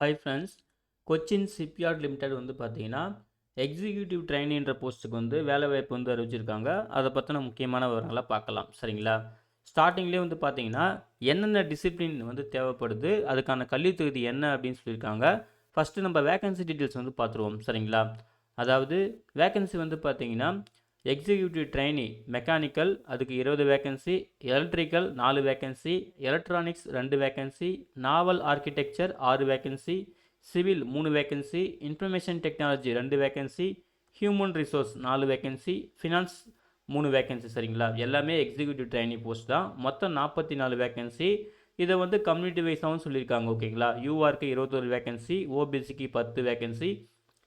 Hi friends. Cochin shipyard limited வந்து பார்த்தீங்கன்னா, executive ட்ரெய்னின்ற போஸ்ட்டுக்கு வந்து வேலைவாய்ப்பு வந்து அறிவிச்சிருக்காங்க. அதை பற்றின முக்கியமான விவரங்களை பார்க்கலாம். சரிங்களா? ஸ்டார்டிங்லேயே வந்து பார்த்தீங்கன்னா, என்னென்ன டிசிப்ளின் வந்து தேவைப்படுது, அதுக்கான கல்வித் தகுதி என்ன அப்படின்னு சொல்லியிருக்காங்க. ஃபஸ்ட்டு நம்ம வேகன்சி டீட்டெயில்ஸ் வந்து பார்த்துருவோம். சரிங்களா? அதாவது வேகன்சி வந்து பார்த்தீங்கன்னா, எக்ஸிக்யூட்டிவ் ட்ரெய்னி மெக்கானிக்கல் அதுக்கு 20 vacancy, electrical 4 vacancy, electronics 2 vacancy, நாவல் architecture 6 vacancy, civil 3 vacancy, information technology 2 vacancy, human resource 4 vacancy, finance 3 vacancy. சரிங்களா? எல்லாமே எக்ஸிக்யூட்டிவ் ட்ரெயினி போஸ்ட் தான். மொத்தம் 44 வேகன்சி. இதை வந்து கம்யூனிட்டி வைஸாகவும் சொல்லியிருக்காங்க. ஓகேங்களா? யூஆருக்கு 21 வேகன்சி, ஓபிசிக்கு 10 வேகன்சி,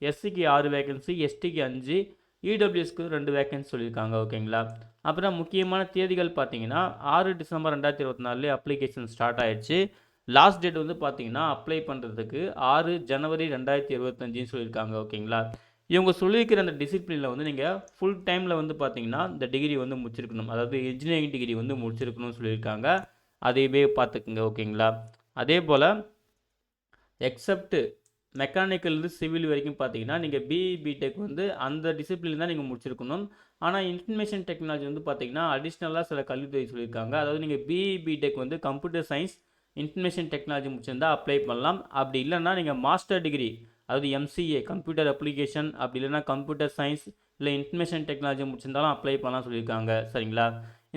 எஸ்சிக்கு 6 வேகன்சி, எஸ்டிக்கு 5, இடபிள்யூஎஸ்க்கு 2 வேகன்சி சொல்லியிருக்காங்க. ஓகேங்களா? அப்புறம் முக்கியமான தேதிகள் பார்த்தீங்கன்னா 6 டிசம்பர் 2024 அப்ளிகேஷன் ஸ்டார்ட் ஆயிடுச்சு. லாஸ்ட் டேட் வந்து பார்த்தீங்கன்னா அப்ளை பண்ணுறதுக்கு 6 ஜனவரி 2025 சொல்லியிருக்காங்க. ஓகேங்களா? இவங்க சொல்லியிருக்கிற அந்த டிசிப்ளினில் வந்து நீங்கள் ஃபுல் டைமில் வந்து பார்த்தீங்கன்னா இந்த டிகிரி வந்து முடிச்சிருக்கணும். அதாவது இன்ஜினியரிங் டிகிரி வந்து முடிச்சிருக்கணும்னு சொல்லியிருக்காங்க. அதையவே பார்த்துக்குங்க. ஓகேங்களா? அதே போல் எக்ஸப்ட் மெக்கானிக்கல்லேருந்து சிவில் வரைக்கும் பார்த்தீங்கன்னா நீங்கள் பிஇ பிடெக் வந்து அந்த டிசிப்ளின் தான் நீங்கள் முடிச்சிருக்கணும். ஆனால் இன்ஃபர்மேஷன் டெக்னாலஜி வந்து பார்த்தீங்கன்னா அடிஷ்னலாக சில கல்வித்துறை சொல்லியிருக்காங்க. அதாவது நீங்கள் பிஇ பிடெக் வந்து கம்ப்யூட்டர் சயின்ஸ் இன்ஃபர்மேஷன் டெக்னாலஜி முடிச்சிருந்தால் அப்ளை பண்ணலாம். அப்படி இல்லைன்னா நீங்கள் மாஸ்டர் டிகிரி அதாவது எம்சிஏ கம்ப்யூட்டர் அப்ளிகேஷன் அப்படி இல்லைன்னா கம்ப்யூட்டர் சயின்ஸ் இல்லை இன்ஃபர்மேஷன் டெக்னாலஜி முடிச்சிருந்தாலும் அப்ளை பண்ணலாம் சொல்லியிருக்காங்க. சரிங்களா?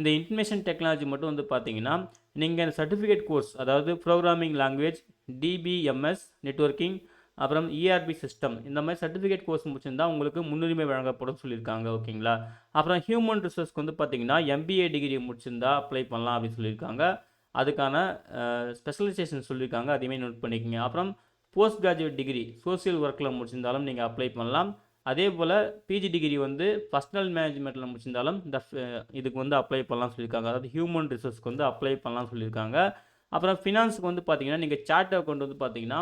இந்த இன்ஃபர்மேஷன் டெக்னாலஜி மட்டும் வந்து பார்த்தீங்கன்னா நீங்கள் சர்டிஃபிகேட் கோர்ஸ் அதாவது ப்ரோக்ராமிங் லாங்குவேஜ், டிபிஎம்எஸ் நெட்வொர்க்கிங், அப்புறம் இஆர்பி சிஸ்டம் இந்த மாதிரி சர்டிஃபிகேட் கோர்ஸ் முடிச்சிருந்தா உங்களுக்கு முன்னுரிமை வழங்கப்படும் சொல்லியிருக்காங்க. ஓகேங்களா? அப்புறம் ஹியூமன் ரிசோர்ஸ்க்கு வந்து பார்த்தீங்கன்னா எம்பிஏ டிகிரி முடிச்சிருந்தா அப்ளை பண்ணலாம் அப்படின்னு சொல்லியிருக்காங்க. அதுக்கான ஸ்பெஷலைசேஷன் சொல்லியிருக்காங்க. அதையுமே நோட் பண்ணிக்கோங்க. அப்புறம் போஸ்ட் கிராஜுவேட் டிகிரி சோசியல் ஒர்க்கில் முடிச்சிருந்தாலும் நீங்கள் அப்ளை பண்ணலாம். அதே போல் பிஜி டிகிரி வந்து பர்சனல் மேனேஜ்மெண்ட்டில் முடிச்சிருந்தாலும் இந்த இதுக்கு வந்து அப்ளை பண்ணலாம் சொல்லியிருக்காங்க. அதாவது ஹியூமன் ரிசோர்ஸ்க்கு வந்து அப்ளை பண்ணலாம் சொல்லியிருக்காங்க. அப்புறம் ஃபினான்ஸுக்கு வந்து பார்த்தீங்கன்னா நீங்கள் சார்ட் அக்கௌண்ட் வந்து பார்த்தீங்கன்னா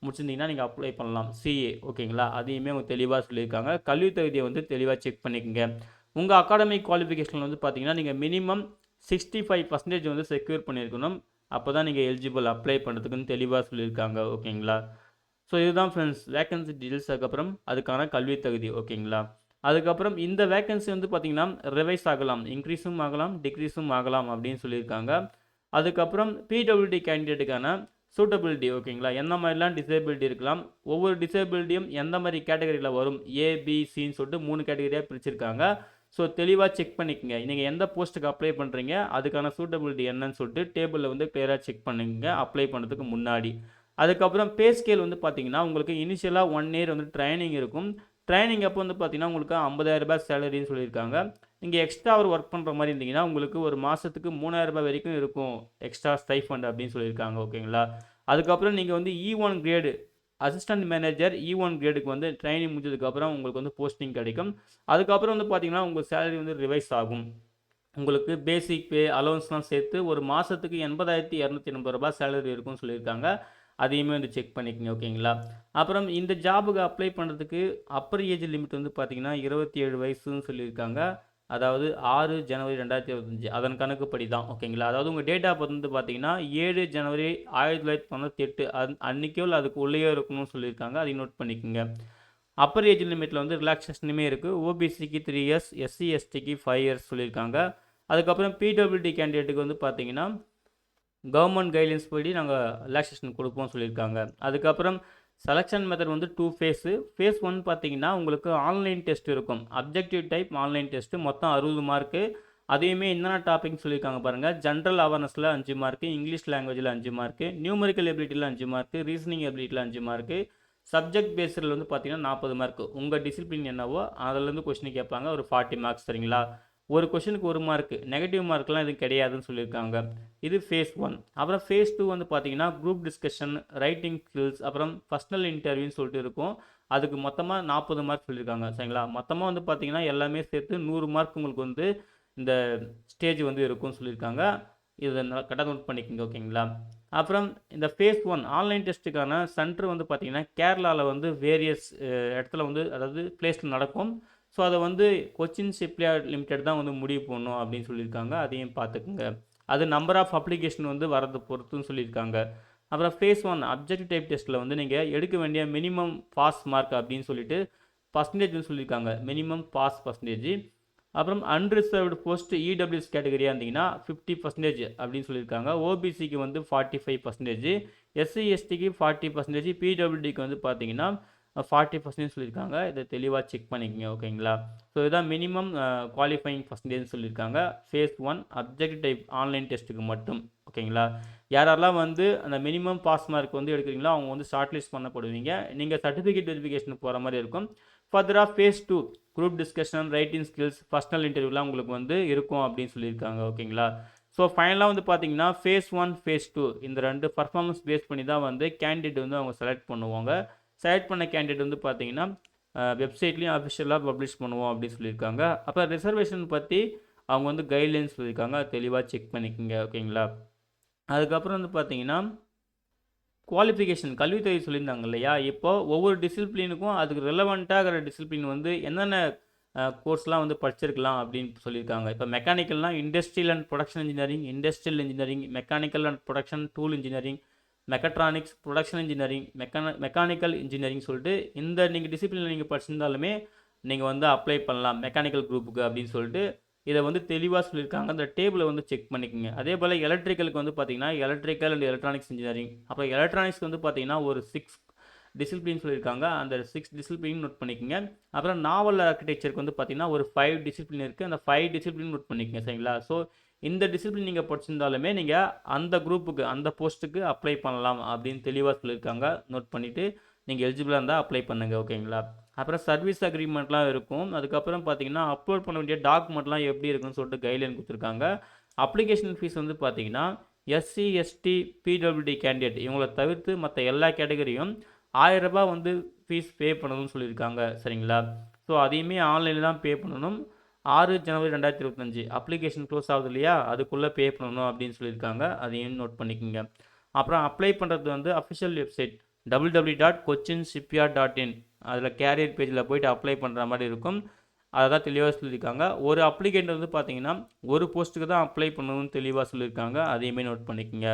முடிச்சிருந்தீங்கன்னா நீங்கள் அப்ளை பண்ணலாம் சிஏ. ஓகேங்களா? அதையுமே அவங்க தெளிவாக சொல்லியிருக்காங்க. கல்வி தகுதியை வந்து தெளிவாக செக் பண்ணிக்கோங்க. உங்கள் அகாடமிக் குவாலிஃபிகேஷன் வந்து பார்த்தீங்கன்னா நீங்கள் மினிமம் 65% வந்து செக்யூர் பண்ணியிருக்கணும். அப்போ தான் நீங்கள் எலிஜிபிள் அப்ளை பண்ணுறதுக்குன்னு தெளிவாக சொல்லியிருக்காங்க. ஓகேங்களா? ஸோ இதுதான் ஃப்ரெண்ட்ஸ் வேகன்சி டீட்டெயில்ஸ். அதுக்கப்புறம் அதுக்கான கல்வி தகுதி. ஓகேங்களா? அதுக்கப்புறம் இந்த வேகன்சி வந்து பார்த்தீங்கன்னா ரிவைஸ் ஆகலாம், இன்க்ரீஸும் ஆகலாம், டிக்ரீஸும் ஆகலாம் அப்படின்னு சொல்லியிருக்காங்க. அதுக்கப்புறம் பிடபிள்யூடி கேண்டிடேட்டுக்கான சூட்டபிலிட்டி. ஓகேங்களா? எந்த மாதிரிலாம் டிசேபிலிட்டி இருக்கலாம், ஒவ்வொரு டிசேபிலிட்டியும் எந்த மாதிரி கேட்டகரியில் வரும், ஏபிசின்னு சொல்லிட்டு 3 கேட்டகரியாக பிரிச்சிருக்காங்க. ஸோ தெளிவாக செக் பண்ணிக்கோங்க. நீங்கள் எந்த போஸ்ட்டுக்கு அப்ளை பண்ணுறீங்க அதுக்கான சூட்டபிலிட்டி என்னன்னு சொல்லிட்டு டேபிளில் வந்து கிளியராக செக் பண்ணுங்க அப்ளை பண்ணுறதுக்கு முன்னாடி. அதுக்கப்புறம் பே ஸ்கேல் வந்து பார்த்தீங்கன்னா உங்களுக்கு இனிஷியலாக 1 இயர் வந்து ட்ரைனிங் இருக்கும். ட்ரைனிங் அப்போ வந்து பார்த்தீங்கன்னா உங்களுக்கு 50,000 சேலரின்னு சொல்லியிருக்காங்க. நீங்கள் எக்ஸ்ட்ரா ஒரு ஒர்க் பண்ணுற மாதிரி இருந்தீங்கன்னா உங்களுக்கு ஒரு மாதத்துக்கு 3,000 வரைக்கும் இருக்கும் எக்ஸ்ட்ரா ஸ்டைஃபண்ட் அப்படின்னு சொல்லியிருக்காங்க. ஓகேங்களா? அதுக்கப்புறம் நீங்கள் வந்து E1 grade assistant manager E1 கிரேடுக்கு வந்து ட்ரைனிங் முடிஞ்சதுக்கப்புறம் உங்களுக்கு வந்து போஸ்டிங் கிடைக்கும். அதுக்கப்புறம் வந்து பார்த்தீங்கன்னா உங்கள் சேலரி வந்து ரிவைஸ் ஆகும். உங்களுக்கு பேசிக் பே அலோவன்ஸ்லாம் சேர்த்து ஒரு மாதத்துக்கு 80,280 சேலரி இருக்கும்னு சொல்லியிருக்காங்க. அதையுமே வந்து செக் பண்ணிக்கோங்க. ஓகேங்களா? அப்புறம் இந்த ஜாபுக்கு அப்ளை பண்ணுறதுக்கு அப்பர் ஏஜ் லிமிட் வந்து பார்த்தீங்கன்னா 27 வயசுன்னு சொல்லியிருக்காங்க. அதாவது 6 ஜனவரி 2025 அதன் கணக்குப்படி தான். ஓகேங்களா? அதாவது உங்கள் டேட் ஆஃப் பர்த் வந்து பார்த்தீங்கன்னா 7 ஜனவரி 1998 அன்றைக்கோ இல்லை அதுக்கு உள்ளேயோ இருக்கணும்னு சொல்லியிருக்காங்க. அதை நோட் பண்ணிக்கோங்க. அப்பர் ஏஜ் லிமிட்டில் வந்து ரிலாக்ஸேஷனுமே இருக்குது. ஓபிசிக்கு 3 இயர்ஸ், எஸ்சி எஸ்டிக்கு 5 இயர்ஸ் சொல்லியிருக்காங்க. அதுக்கப்புறம் பிடபிள்யூடி கேண்டிடேட்டுக்கு வந்து பார்த்தீங்கன்னா கவர்மெண்ட் கைட்லைன்ஸ் படி நாங்கள் ரிலாக்ஸேஷன் கொடுப்போம் சொல்லியிருக்காங்க. அதுக்கப்புறம் செலெக்ஷன் மெத்தட் வந்து 2 ஃபேஸு. ஃபேஸ் 1 பார்த்தீங்கன்னா உங்களுக்கு ஆன்லைன் டெஸ்ட் இருக்கும். அப்ஜெக்டிவ் டைப் ஆன்லைன் டெஸ்ட்டு மொத்தம் 60 மார்க்கு. அதையுமே என்னென்ன டாபிக்னு சொல்லியிருக்காங்க பாருங்கள். ஜென்ரல் அவேர்னஸில் 5 மார்க்கு, இங்கிலீஷ் லாங்குவேஜில் 5 மார்க்கு, நியூமரிக்கல் எபிலிட்டியில் 5 மார்க்கு, ரீசனிங் எபிலிட்டியில் 5 மார்க்கு, சப்ஜெக்ட் பேஸில் வந்து பார்த்தீங்கன்னா 40 மார்க்கு. உங்கள் டிசிப்ளின் என்னவோ அதிலேருந்து கொஸ்டின் கேட்பாங்க. ஒரு 40 மார்க்ஸ். சரிங்களா? ஒரு கொஷனுக்கு 1 மார்க்கு, நெகட்டிவ் மார்க்லாம் எதுவும் கிடையாதுன்னு சொல்லியிருக்காங்க. இது ஃபேஸ் 1. அப்புறம் ஃபேஸ் 2 வந்து பார்த்தீங்கன்னா குரூப் டிஸ்கஷன், ரைட்டிங் ஸ்கில்ஸ், அப்புறம் பர்சனல் இன்டர்வியூன்னு சொல்லிட்டு இருக்கும். அதுக்கு மொத்தமாக 40 மார்க் சொல்லியிருக்காங்க. சரிங்களா? மொத்தமாக வந்து பார்த்தீங்கன்னா எல்லாமே சேர்த்து 100 மார்க் உங்களுக்கு வந்து இந்த ஸ்டேஜ் வந்து இருக்கும்னு சொல்லியிருக்காங்க. இதை கரெக்டாக நோட் பண்ணிக்கோங்க. ஓகேங்களா? அப்புறம் இந்த ஃபேஸ் 1 ஆன்லைன் டெஸ்ட்டுக்கான சென்டர் வந்து பார்த்தீங்கன்னா கேரளாவில் வந்து வேரியஸ் இடத்துல வந்து அதாவது பிளேஸில் நடக்கும். ஸோ அதை வந்து கொச்சின் ஷிப்யார்ட் லிமிடெட் தான் வந்து முடிவு பண்ணணும் அப்படின்னு சொல்லியிருக்காங்க. அதையும் பார்த்துக்குங்க. அது நம்பர் ஆஃப் அப்ளிகேஷன் வந்து வரதை பொறுத்துன்னு சொல்லியிருக்காங்க. அப்புறம் ஃபேஸ் 1 அப்ஜெக்டிவ் டைப் டெஸ்ட்டில் வந்து நீங்கள் எடுக்க வேண்டிய மினிமம் பாஸ் மார்க் அப்படின்னு சொல்லிட்டு பர்சன்டேஜ் சொல்லியிருக்காங்க. Minimum pass percentage. அப்புறம் அன்ரிசர்வ்டு போஸ்ட் இடபிள்யூஎஸ் கேட்டகரியாக இருந்தீங்கன்னா 50% அப்படின்னு சொல்லியிருக்காங்க. ஓபிசிக்கு வந்து 45%, எஸ்சி எஸ்டிக்கு 40%, பிடபிள்யூடிக்கு வந்து பார்த்தீங்கன்னா 40% சொல்லியிருக்காங்க. இதை தெளிவாக செக் பண்ணிக்கோங்க. ஓகேங்களா? ஸோ இதுதான் மினிமம் குவாலிஃபைங் பர்சன்டேஜ் சொல்லியிருக்காங்க ஃபேஸ் 1 அப்ஜெக்டிவ் டைப் ஆன்லைன் டெஸ்ட்டுக்கு மட்டும். ஓகேங்களா? யாரெல்லாம் வந்து அந்த மினிமம் பாஸ் மார்க் வந்து எடுக்கிறீங்களோ அவங்க வந்து ஷார்ட் லிஸ்ட் பண்ணப்படுவீங்க. நீங்கள் சர்டிஃபிகேட் வெரிஃபிகேஷன் போகிற மாதிரி இருக்கும். ஃபர்தராக phase 2 group discussion, writing skills, personal இன்டர்வியூலாம் உங்களுக்கு வந்து இருக்கும் அப்படின்னு சொல்லியிருக்காங்க. ஓகேங்களா? ஸோ ஃபைனலாக வந்து பார்த்தீங்கன்னா ஃபேஸ் 1 ஃபேஸ் 2 இந்த 2 பர்ஃபார்மன்ஸ் பேஸ் பண்ணி தான் வந்து கேண்டிடேட் வந்து அவங்க செலக்ட் பண்ணுவாங்க. செலக்ட் பண்ண கேண்டிடேட் வந்து பார்த்தீங்கன்னா வெப்சைட்லேயும் அஃபிஷியலாக பப்ளிஷ் பண்ணுவோம் அப்படின்னு சொல்லியிருக்காங்க. அப்போ ரிசர்வேஷன் பற்றி அவங்க வந்து கைட்லைன்ஸ் சொல்லியிருக்காங்க. தெளிவாக செக் பண்ணிக்கோங்க. ஓகேங்களா? அதுக்கப்புறம் வந்து பார்த்தீங்கன்னா குவாலிஃபிகேஷன் கல்வித்துறை சொல்லியிருந்தாங்க இல்லையா? இப்போ ஒவ்வொரு டிசிப்ளினுக்கும் அதுக்கு ரெலவெண்ட்டாகிற டிசிப்ளின் வந்து என்னென்ன கோர்ஸ்லாம் வந்து படிச்சிருக்கலாம் அப்படின்னு சொல்லியிருக்காங்க. இப்போ மெக்கானிக்கல்னால் industrial and production engineering, industrial engineering, mechanical and production tool engineering, mechatronics, production engineering, mechanical engineering சொல்லிட்டு இந்த நீங்கள் டிசிப்ளினில் நீங்கள் படிச்சிருந்தாலுமே நீங்கள் வந்து அப்ளை பண்ணலாம் மெக்கானிக்கல் குரூப்புக்கு அப்படின்னு சொல்லிட்டு இதை வந்து தெளிவாக சொல்லியிருக்காங்க. அந்த டேபிளை வந்து செக் பண்ணிக்கோங்க. அதே போல் எலக்ட்ரிக்கலுக்கு வந்து பார்த்தீங்கன்னா எலக்ட்ரிக்கல் அண்ட் எலக்ட்ரானிக்ஸ் இன்ஜினியரிங், அப்புறம் எலக்ட்ரானிக்ஸ்க்கு வந்து பார்த்தீங்கன்னா ஒரு 6 டிசிப்ளின் சொல்லியிருக்காங்க. அந்த 6 டிசிப்ளின் நோட் பண்ணிக்கோங்க. அப்புறம் நாவல் ஆர்கிடெக்சருக்கு வந்து பார்த்தீங்கன்னா ஒரு 5 டிசிப்ளின் இருக்குது. அந்த 5 டிசிப்ளின் நோட் பண்ணிக்கோங்க. சரிங்களா? ஸோ இந்த டிசிப்ளின் நீங்கள் படிச்சிருந்தாலுமே நீங்கள் அந்த குரூப்புக்கு அந்த போஸ்ட்டுக்கு அப்ளை பண்ணலாம் அப்படின்னு தெளிவாக சொல்லியிருக்காங்க. நோட் பண்ணிவிட்டு நீங்கள் எலிஜிபிளாக இருந்தால் அப்ளை பண்ணுங்கள். ஓகேங்களா? அப்புறம் சர்வீஸ் அக்ரிமெண்ட்லாம் இருக்கும். அதுக்கப்புறம் பார்த்தீங்கன்னா அப்லோட் பண்ண வேண்டிய டாக்குமெண்ட்லாம் எப்படி இருக்குன்னு சொல்லிட்டு கைட்லைன் கொடுத்துருக்காங்க. அப்ளிகேஷன் ஃபீஸ் வந்து பார்த்தீங்கன்னா எஸ்சி எஸ்டி பிடபிள்யூடி கேண்டிடேட் இவங்களை தவிர்த்து மற்ற எல்லா கேட்டகரியும் 1000 ரூபாய் வந்து ஃபீஸ் பே பண்ணணும்னு சொல்லியிருக்காங்க. சரிங்களா? ஸோ அதையுமே ஆன்லைனில் தான் பே பண்ணணும். 6 ஜனவரி 2025 அப்ளிகேஷன் க்ளோஸ் ஆகுது இல்லையா? அதுக்குள்ளே பே பண்ணணும் அப்படின்னு சொல்லியிருக்காங்க. அதையும் நோட் பண்ணிக்கோங்க. அப்புறம் அப்ளை பண்ணுறது வந்து அஃபிஷியல் வெப்சைட் www.cochinshipyard.in அதில் கேரியர் பேஜில் போய்ட்டு அப்ளை பண்ணுற மாதிரி இருக்கும். அதை தான் தெளிவாக சொல்லியிருக்காங்க. ஒரு அப்ளிகேண்ட் வந்து பார்த்தீங்கன்னா ஒரு போஸ்ட்டுக்கு தான் அப்ளை பண்ணணும்னு தெளிவாக சொல்லியிருக்காங்க. அதையுமே நோட் பண்ணிக்கோங்க.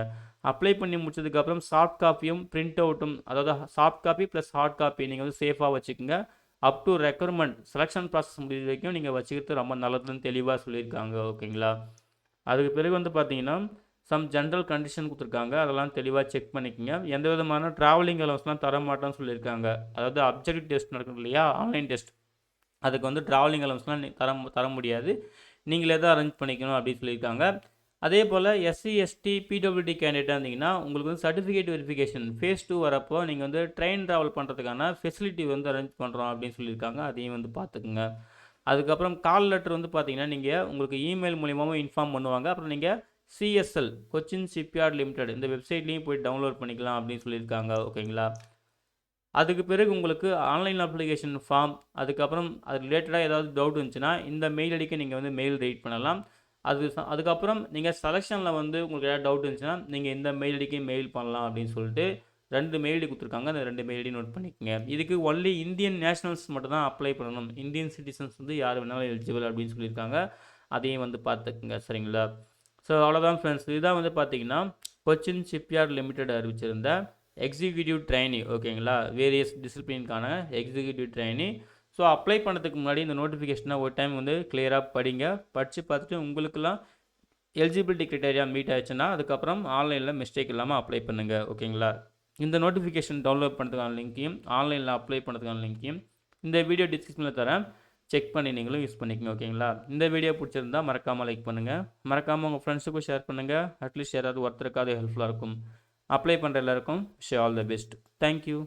அப்ளை பண்ணி முடிச்சதுக்கப்புறம் சாஃப்ட் காப்பியும் பிரிண்ட் அவுட்டும், அதாவது soft copy plus hard copy நீங்கள் வந்து சேஃபாக வச்சுக்கோங்க. Up to requirement selection process முடிஞ்ச வரைக்கும் நீங்கள் வச்சுக்கிறது ரொம்ப நல்லதுன்னு தெளிவாக சொல்லியிருக்காங்க. ஓகேங்களா? அதுக்கு பிறகு வந்து பார்த்தீங்கன்னா சம் ஜென்ரல் கண்டிஷன் கொடுத்துருக்காங்க. அதெல்லாம் தெளிவாக செக் பண்ணிக்கோங்க. எந்த விதமான ட்ராவலிங் அலவன்ஸ்லாம் தர மாட்டோம்னு சொல்லியிருக்காங்க. அதாவது அப்ஜெக்டிவ் டெஸ்ட் நடக்கும் இல்லையா? ஆன்லைன் டெஸ்ட் அதுக்கு வந்து ட்ராவலிங் அலவன்ஸ்லாம் தர முடியாது. நீங்களே தான் அரேஞ்ச் பண்ணிக்கணும் அப்படின்னு சொல்லியிருக்காங்க. அதே போல் எஸ்சி எஸ்டி பிடபிள்யூடி கேண்டிடேட்டாக இருந்தீங்கன்னா உங்களுக்கு வந்து சர்டிஃபிகேட் வெரிஃபிகேஷன் ஃபேஸ் 2 வரப்போ நீங்கள் வந்து ட்ரெயின் ட்ராவல் பண்ணுறதுக்கான ஃபெசிலிட்டி வந்து அரேஞ்ச் பண்ணுறோம் அப்படின்னு சொல்லியிருக்காங்க. அதையும் வந்து பார்த்துக்குங்க. அதுக்கப்புறம் கால் லெட்டர் வந்து பார்த்தீங்கன்னா நீங்கள் உங்களுக்கு இமெயில் மூலியமாகவும் இன்ஃபார்ம் பண்ணுவாங்க. அப்புறம் நீங்கள் சிஎஸ்எல் கொச்சின் ஷிப்யார்ட் லிமிடெட் இந்த வெப்சைட்லேயும் போய் டவுன்லோட் பண்ணிக்கலாம் அப்படின்னு சொல்லியிருக்காங்க. ஓகேங்களா? அதுக்கு பிறகு உங்களுக்கு ஆன்லைன் அப்ளிகேஷன் ஃபார்ம், அதுக்கப்புறம் அது ரிலேட்டடாக ஏதாவது டவுட் இருந்துச்சுன்னா இந்த மெயில் ஐடிக்கு நீங்கள் வந்து மெயில் ரைட் பண்ணலாம். அதுக்கப்புறம் நீங்கள் செலெக்ஷனில் வந்து உங்களுக்கு ஏதாவது டவுட் இருந்துச்சுன்னா நீங்கள் இந்த மெயில் ஐடிக்கு மெயில் பண்ணலாம் அப்படின்னு சொல்லிட்டு 2 மெயில் ஐடி கொடுத்துருக்காங்க. அந்த 2 மெயில் ஐடி நோட் பண்ணிக்கோங்க. இதுக்கு ஒன்லி இந்தியன் நேஷனல்ஸ் மட்டும் தான் அப்ளை பண்ணணும். இந்தியன் சிட்டிசன்ஸ் வந்து யார் வேணாலும் எலிஜிபிள் அப்படின்னு சொல்லியிருக்காங்க. அதையும் வந்து பார்த்துக்குங்க. சரிங்களா? ஸோ அவ்வளோதான் ஃப்ரெண்ட்ஸ். இதுதான் வந்து பார்த்தீங்கன்னா கொச்சின் ஷிப்யார்ட் லிமிடெட் அறிவிச்சிருந்த எக்ஸிக்யூட்டிவ் ட்ரைனி. ஓகேங்களா? வேரியஸ் டிசிப்ளினுக்கான எக்ஸிக்யூட்டிவ் ட்ரைனி. ஸோ அப்ளை பண்ணுறதுக்கு முன்னாடி இந்த நோட்டிஃபிகேஷனை ஒரு டைம் வந்து கிளியராக படிங்க. படித்து பார்த்துட்டு உங்களுக்கெல்லாம் எலிஜிபிலிட்டி க்ரைட்டேரியா மீட் ஆயிடுச்சுன்னா அதுக்கப்புறம் ஆன்லைனில் மிஸ்டேக் இல்லாமல் அப்ளை பண்ணுங்கள். ஓகேங்களா? இந்த நோட்டிஃபிகேஷன் டவுன்லோட் பண்ணுறதுக்கான லிங்க்கையும் ஆன்லைனில் அப்ளை பண்ணுறதுக்கான லிங்க்கையும் இந்த வீடியோ டிஸ்கிரிப்ஷனில் தரேன். செக் பண்ணி நீங்களும் யூஸ் பண்ணிக்கோங்க. ஓகேங்களா? இந்த வீடியோ பிடிச்சிருந்தால் மறக்காமல் லைக் பண்ணுங்கள். மறக்காமல் உங்கள் ஃப்ரெண்ட்ஸுக்கும் ஷேர் பண்ணுங்கள். அட்லீஸ்ட் யாராவது ஒருத்தருக்காவது ஹெல்ப்ஃபுல்லாக இருக்கும். அப்ளை பண்ணுற எல்லாருக்கும் wish all the best. Thank you.